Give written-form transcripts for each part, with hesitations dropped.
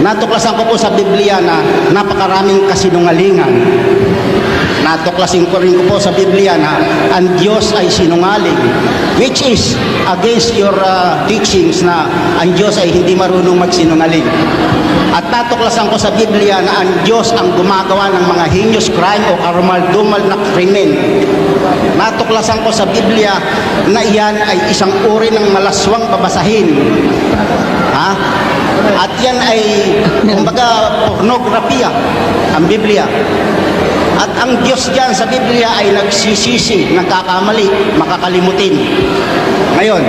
Natuklasan ko po sa Biblia na napakaraming kasinungalingan. Natuklasin ko rin po sa Biblia na ang Diyos ay sinungaling, which is against your teachings na ang Diyos ay hindi marunong magsinungaling. At natuklasan ko sa Biblia na ang Diyos ang gumagawa ng mga heinous crime o karumal-dumal na krimen. Natuklasan ko sa Biblia na iyan ay isang uri ng malaswang babasahin. At yan ay, kumbaga, pornografiya, ang Biblia. At ang Diyos dyan sa Biblia ay nagsisisi, nagkakamali, makakalimutin. Ngayon,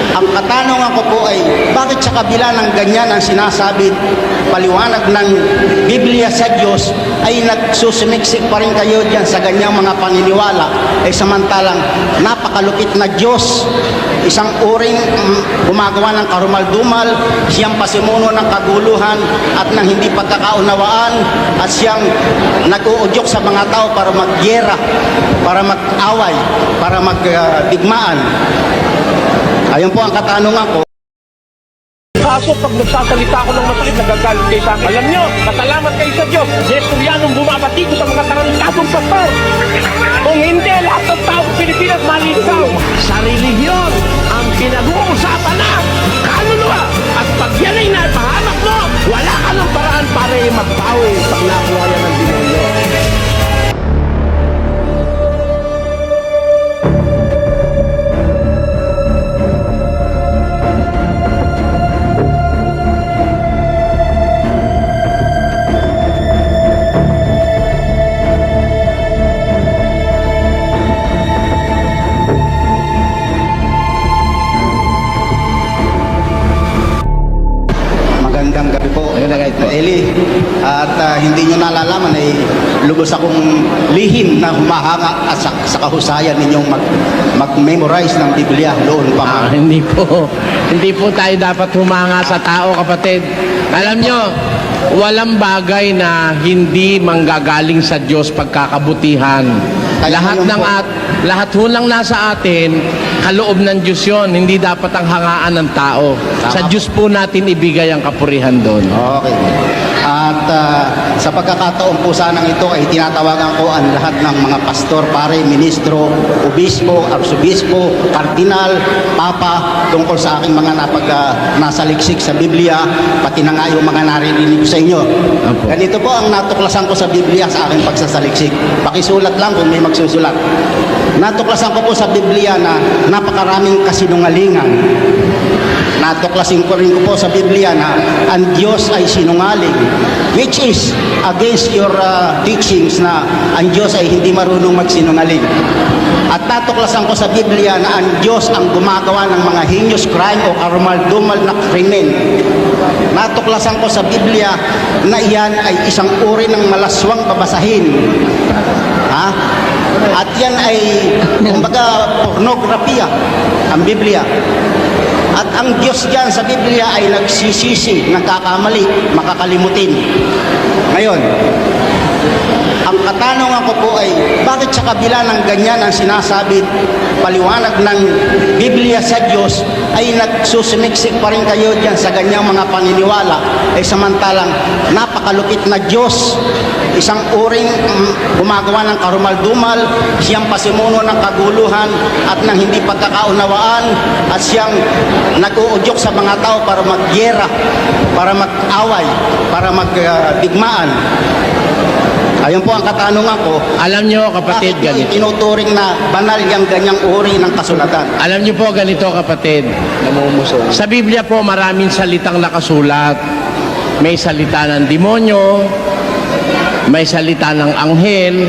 ang katanungan ko po ay, bakit sa kabila ng ganyan ang sinasabi, paliwanag ng Biblia sa Diyos, ay nagsusumiksik pa rin kayo dyan sa ganyang mga paniniwala, samantalang napakalupit na Diyos, isang uring gumagawa ng karumal-dumal, siyang pasimuno ng kaguluhan at ng hindi pagkakaunawaan, at siyang nag-uudyok sa mga tao para magyera, para mag-away, para magdigmaan. Ayun po ang katanungan ko. Kaso pag nagsasalita ako ng masakit, nagagalit kayo sa akin. Alam nyo, kasalamat kayo sa Diyos. Nestorianong bumabati ko sa mga tarantadong pastor. Kung hindi, lahat ng tao sa Pilipinas maliligaw. Sa relihiyon, ang pinag-uusapan na kaluluwa. At pag yan ay napahamak mo, wala ka ng paraan para magpawi pag nakuha yan ng demonyo. Magandang gabi po, Eli. At hindi nyo nalalaman ay lubos akong lihim na humahanga at sa kahusayan ninyong mag-memorize ng Biblia noon pa. Hindi po tayo dapat humanga sa tao, kapatid. Alam nyo, walang bagay na hindi manggagaling sa Diyos pagkakabutihan. Lahat ho lang nasa atin, kaloob ng Diyos yun. Hindi dapat ang hangaan ng tao. Sa Diyos po natin ibigay ang kapurihan doon. Okay. At sa pagkakataon po sanang ito ay tinatawagan ko ang lahat ng mga pastor, pare, ministro, obispo, arsobispo, kardinal, papa, tungkol sa aking mga nasaliksik sa Biblia, pati na nga yung mga naririnig ko sa inyo. Opo. Ganito po ang natuklasan ko sa Biblia sa aking pagsasaliksik. Pakisulat lang kung may magsusulat. Natuklasan ko po sa Biblia na napakaraming kasinungalingan. Natuklasin ko rin po sa Biblia na ang Diyos ay sinungaling, which is against your teachings na ang Diyos ay hindi marunong magsinungaling. At natuklasan ko sa Biblia na ang Diyos ang gumagawa ng mga heinous crime o karumal-dumal na krimen. Natuklasan ko sa Biblia na iyan ay isang uri ng malaswang babasahin. At yan ay, kumbaga, pornografiya, ang Biblia. At ang Diyos dyan sa Biblia ay nagsisisi, nagkakamali, makakalimutin. Ngayon, ang katanungan ko po ay, bakit sa kabila ng ganyan ang sinasabi, paliwanag ng Biblia sa Diyos, ay nagsusumiksik pa rin kayo dyan sa ganyang mga paniniwala, samantalang napakalupit na Diyos, isang uring gumagawa ng karumal-dumal, siyang pasimuno ng kaguluhan at ng hindi pagkakaunawaan, at siyang nag-uudyok sa mga tao para magyera, para mag-away, para magdigmaan. Ayun po ang katanungan ko. Alam nyo, kapatid, ganito. Tinuturing na banal yung ganyang uri ng kasulatan. Alam nyo po, ganito, kapatid. Sa Biblia po, maraming salitang nakasulat. May salita ng demonyo, may salita ng anghel,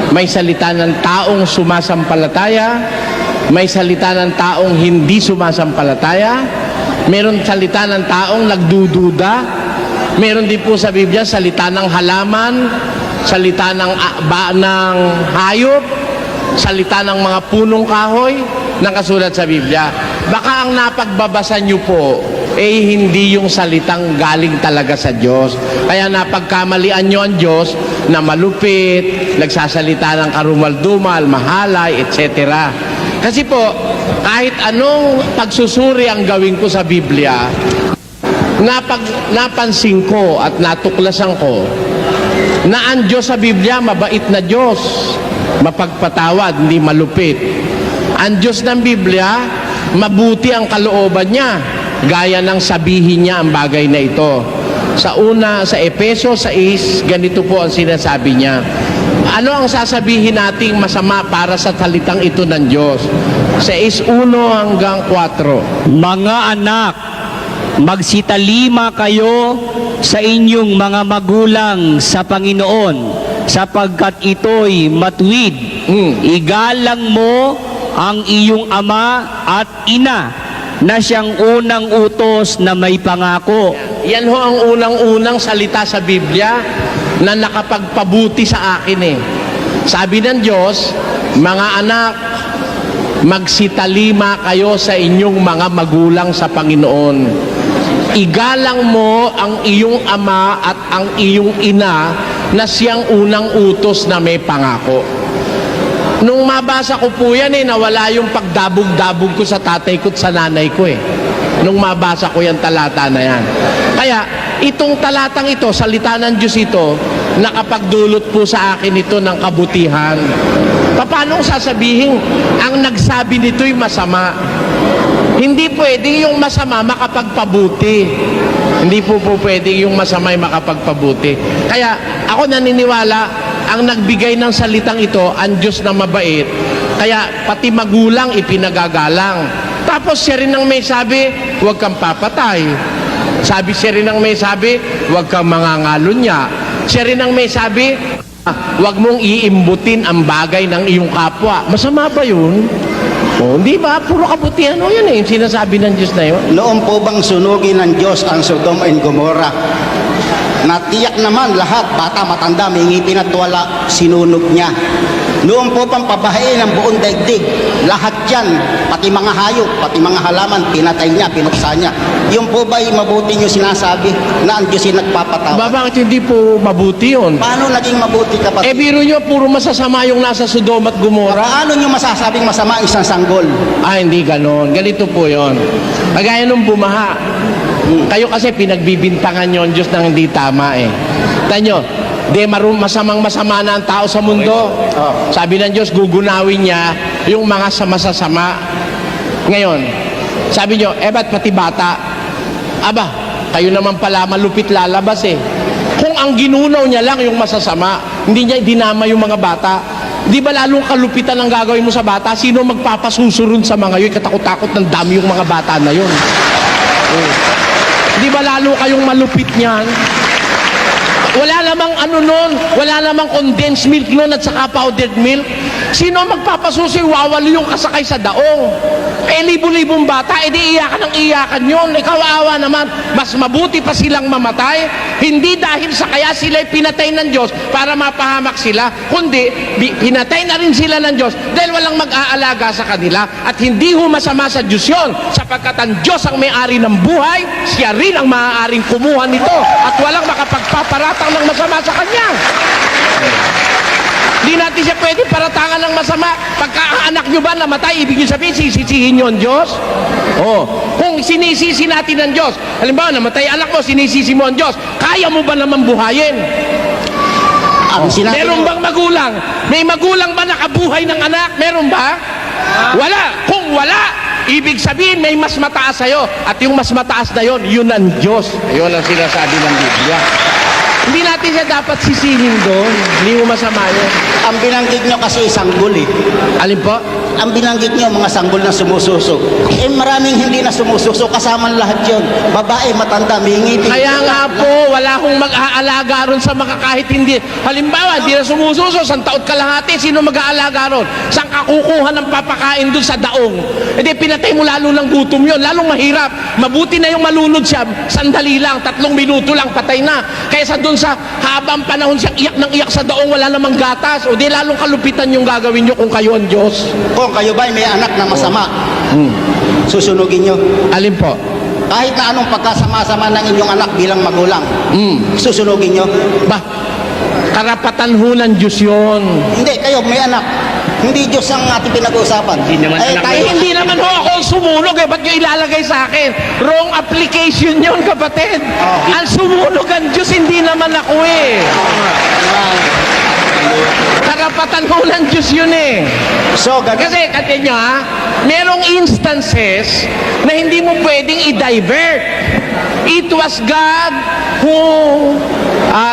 may salita ng taong sumasampalataya, may salita ng taong hindi sumasampalataya, meron salita ng taong nagdududa, meron din po sa Biblia salita ng halaman, salita ng hayop, salita ng mga punong kahoy, nakasulat sa Biblia. Baka ang napagbabasa nyo po hindi yung salitang galing talaga sa Diyos. Kaya napagkamalian nyo ang Diyos na malupit, nagsasalita ng karumal-dumal, mahalay, etc. Kasi po, kahit anong pagsusuri ang gawin ko sa Biblia, napansin ko at natuklasan ko na ang Diyos sa Biblia, mabait na Diyos, mapagpatawad, hindi malupit. Ang Diyos ng Biblia, mabuti ang kalooban niya, gaya ng sabihin niya ang bagay na ito. Sa Efeso 6, ganito po ang sinasabi niya. Ano ang sasabihin nating masama para sa salitang ito ng Diyos? 6:1 hanggang 4. Mga anak, magsitalima kayo sa inyong mga magulang sa Panginoon, sapagkat ito'y matuwid. Igalang mo ang iyong ama at ina, na siyang unang utos na may pangako. Yan ho ang unang-unang salita sa Biblia na nakapagpabuti sa akin eh. Sabi ng Diyos, mga anak, magsitalima kayo sa inyong mga magulang sa Panginoon. Igalang mo ang iyong ama at ang iyong ina na siyang unang utos na may pangako. Nung mabasa ko po yan nawala yung pagdabog-dabog ko sa tatay ko at sa nanay ko eh. Nung mabasa ko yan talata na yan. Kaya itong talatang ito, salita ng Diyos ito, nakapagdulot po sa akin ito ng kabutihan. Paano sasabihin ang nagsabi nito'y masama? Hindi pwede yung masama makapagpabuti. Hindi po pwede yung masama'y makapagpabuti. Kaya ako naniniwala, ang nagbigay ng salitang ito, ang Diyos na mabait. Kaya pati magulang ipinagagalang. Tapos siya rin ang may sabi, huwag kang papatay. Siya rin ang may sabi, huwag kang mangangalunya. Siya rin ang may sabi, huwag mong iimbutin ang bagay ng iyong kapwa. Masama ba yun? O, hindi ba? Puro kabutihan o yan yung sinasabi ng Diyos na yun. Noon po bang sunugin ng Diyos ang Sodom and Gomorrah? Natiyak naman lahat, bata, matanda, may ngipin at wala, sinunog niya. Noon po bang pabahain ang buong daigdig? Lahat yan, pati mga hayop, pati mga halaman, pinatay niya, pinuksa niya. Yung po ba mabuti niyo sinasabi na ang Diyos ay nagpapatawad? Bakit hindi po mabuti yun? Paano naging mabuti kapatid? Biro nyo, puro masasama yung nasa Sodom at Gomorrah. Paano niyo masasabing masama ang isang sanggol? Hindi ganon. Ganito po yon. Kagaya nung bumaha. Kayo kasi pinagbibintangan nyo ang Diyos ng hindi tama eh. Tanyo, masama na ang tao sa mundo. Sabi ng Diyos, gugunawin niya yung mga masasama. Ngayon, sabi nyo, ba't pati bata? Aba, kayo naman pala malupit lalabas eh. Kung ang ginunaw niya lang yung masasama, hindi niya dinama yung mga bata, di ba lalong kalupitan ang gagawin mo sa bata? Sino magpapasusurun sa mga yun? Katakot-takot ng dami yung mga bata na yun. Di ba lalo kayong malupit niyan? Wala namang wala namang condensed milk nun at saka powdered milk. Sino magpapasusi, wawalo yung kasakay sa daong? Libo-libong bata, di iyakan ng iyakan yun. Ikaw awa naman, mas mabuti pa silang mamatay. Hindi dahil sa kaya sila'y pinatay ng Diyos para mapahamak sila, kundi pinatay na rin sila ng Diyos dahil walang mag-aalaga sa kanila. At hindi masama sa Diyos yun, sapagkat ang Diyos ang may-ari ng buhay, siya rin ang maaaring kumuha nito at walang makapagpaparatang ng masama sa Kanya. Hindi natin siya pwede paratangan ng masama. Pagka ang anak nyo ba namatay, ibig nyo sabihin, sisisihin nyo ang Diyos? Kung sinisisi natin ang Diyos, halimbawa, namatay anak mo, sinisisi mo ang Diyos, kaya mo ba naman buhayin? Meron bang magulang? May magulang ba nakabuhay ng anak? Meron ba? Wala. Kung wala, ibig sabihin may mas mataas sa'yo. At yung mas mataas na yon, yun ang Diyos. Yun ang sinasabi ng Biblia. Hindi natin siya dapat sisihin doon. Hindi mo masama yun. Ang binanggit nyo kasi sanggol eh. Alin po? Ang binanggit nyo mga sanggol na sumususo. Maraming hindi na sumususo. Kasama lahat yun. Babae, matanda, may ngipin. Kaya nga po, wala akong mag-aalaga ron sa mga kahit hindi. Halimbawa, hindi na sumususo, 1 taon kalahati, sino mag-aalaga ron? Saan ka kukuha ng papakain doon sa daong? Pinatay mo lalo ng gutom yun, lalong mahirap. Mabuti na yung malunod siya, sandali lang, 3 minuto lang, patay na. Kaysa doon sa habang panahon siyang iyak ng iyak sa daong, wala namang gatas. Lalong kalupitan yung gagawin nyo kung kayo ang Diyos. Kung kayo ba may anak na masama, susunugin nyo. Alin po? Kahit na anong pagkasama-sama ng inyong anak bilang magulang, susunugin nyo. Karapatan ho ng Diyos yun. Hindi, kayo may anak. Hindi Diyos ang ating pinag-uusapan. Hindi naman anak Eh, hindi naman ho ako sumunog eh. Ba't nyo ilalagay sa akin? Wrong application yun, kapatid. Ang sumunog ang Diyos, hindi naman ako eh. Karapatan ko ng Diyos yun eh. So, Kasi, kati nyo ha, merong instances na hindi mo pwedeng i-divert. It was God who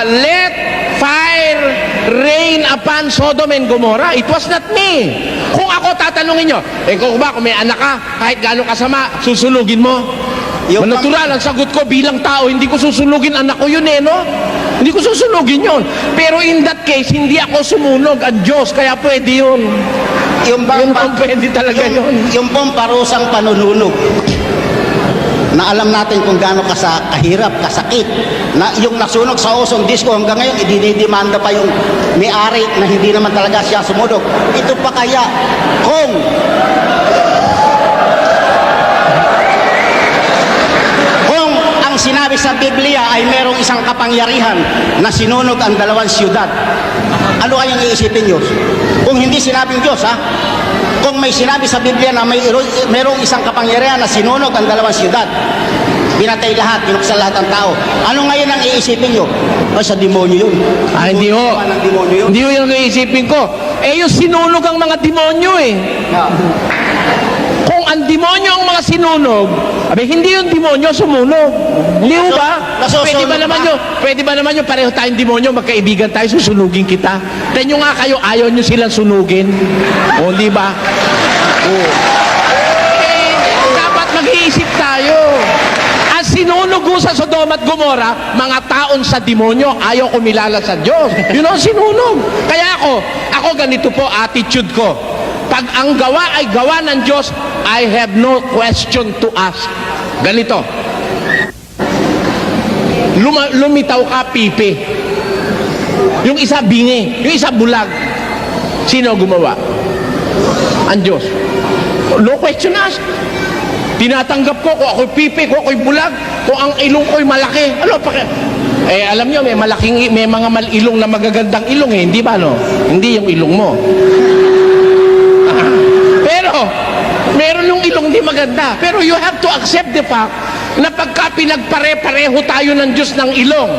let fire rain upon Sodom and Gomorrah. It was not me. Kung ako tatanungin nyo, kung may anak ka, kahit gaano kasama, susunugin mo. Yung Natural, ang sagot ko bilang tao, hindi ko susunugin anak ko yun eh, no? Hindi ko susunugin yun. Pero in that case, hindi ako sumunog ang Diyos, kaya pwede yun. yung bang, Yun ang pwede talaga yun. yung pong parusang panununog na alam natin kung gaano kahirap, kasakit, na yung nasunog sa Osong Disco hanggang ngayon, idinidemanda pa yung may-ari na hindi naman talaga siya sumunog. Ito pa kaya kung ang sinabi sa Biblia ay merong isang kapangyarihan na sinunog ang dalawang siyudad, ano kayang iisipin Diyos? Kung hindi sinabing Diyos, ha? Kung may sinabi sa Biblia na merong isang kapangyarihan na sinunog ang dalawang siyudad, pinatay lahat, pinuksan lahat ng tao, ano ngayon ang iisipin nyo? Ay, sa demonyo yun. Hindi ho. Naman ang demonyo yun. Hindi ho yung iisipin ko. Yung sinunog ang mga demonyo eh. Yeah. Kung ang demonyo ang mga sinunog, hindi yung demonyo sumunog. Hindi ho ba? Nasusunog Pwede ba naman yung pareho tayong demonyo, magkaibigan tayo, susunugin kita? Tenyo nga kayo, ayaw nyo silang sunugin. O, di ba? Dapat mag-iisip tayo. Ang sinunog ho sa Sodom at Gomorrah, mga taon sa demonyo, ayaw kumilala sa Diyos. Yun ang sinunog. Kaya ako ganito po, attitude ko. Pag ang gawa ay gawa ng Diyos, I have no question to ask. Ganito. Lumitaw ka, pipi. Yung isa bingi, yung isa bulag. Sino gumawa? Ang Diyos. No question asked. Tinatanggap ko kung ako'y pipi, kung ako'y bulag, kung ang ilong ko'y malaki. Ano pa alam nyo, may mga malilong na magagandang ilong eh. Hindi ba, no? Hindi yung ilong mo. Pero, meron yung ilong di maganda. Pero you have to accept the fact na pagka pinagpare-pareho tayo ng Diyos ng ilong,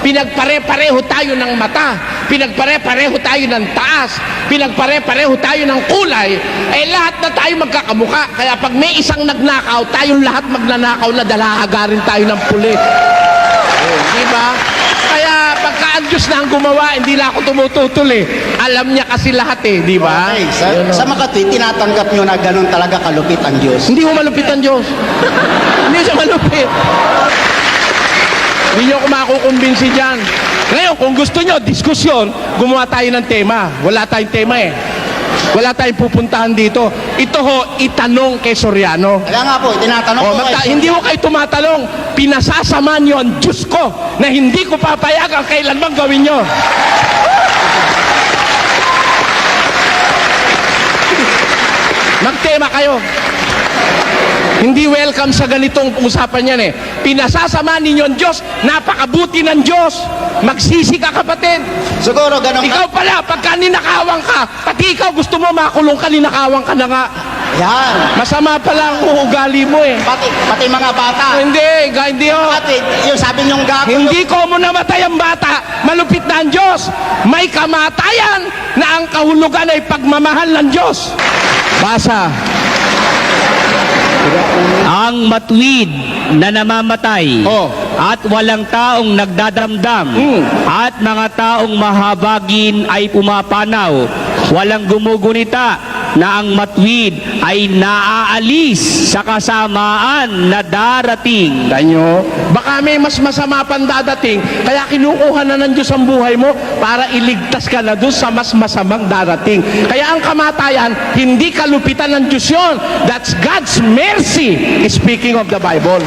pinagpare-pareho tayo ng mata, pinagpare-pareho tayo ng taas, pinagpare-pareho tayo ng kulay, lahat na tayo magkakamuka. Kaya pag may isang nagnakaw, tayong lahat magnanakaw na dalahagarin tayo ng pulit. Di ba? Kaya pagka ang Diyos na ang gumawa, hindi na ako tumututol eh. Alam niya kasi lahat eh, di ba? Okay, sa Makati, tinatanggap nyo na ganun talaga kalupit ang Diyos. Hindi mo malupit ang Diyos. Hindi siya malupit. Hindi nyo ako makukumbinsi dyan. Ngayon, kung gusto nyo, diskusyon, gumawa tayo ng tema. Wala tayong tema eh. Wala tayong pupuntahan dito. Ito ho, itanong kay Soriano. Kaya nga po, tinatanong ko Hindi ko kayo tumatalong. Pinasasama nyo ang Diyos ko na hindi ko papayagan kailanman gawin nyo. Magtema kayo. Hindi welcome sa ganitong usapan yan eh. Pinasasama ninyo ang Diyos, napakabuti ng Diyos. Magsisi ka, kapatid. Siguro ganun Ikaw pala, pagka ninakawang ka, pati ikaw gusto mo makulong ka, ninakawang ka na nga. Yan. Masama pala ang uugali mo eh. Pati mga bata. Hindi ho. Pati, yung sabi nyong gago. Hindi ko mo namatay ang bata, malupit na ang Diyos. May kamatayan na ang kahulugan ay pagmamahal ng Diyos. Basa. Ang matuwid na namamatay Oh. at walang taong nagdadamdam at mga taong mahabagin ay pumapanaw, walang gumugunita na ang matuwid ay naaalis sa kasamaan na darating. Tanyo, baka may mas masama pang dadating, kaya kinukuha na ng Diyos ang buhay mo para iligtas ka na doon sa mas masamang darating. Kaya ang kamatayan, hindi kalupitan ng Diyos yun. That's God's mercy, speaking of the Bible.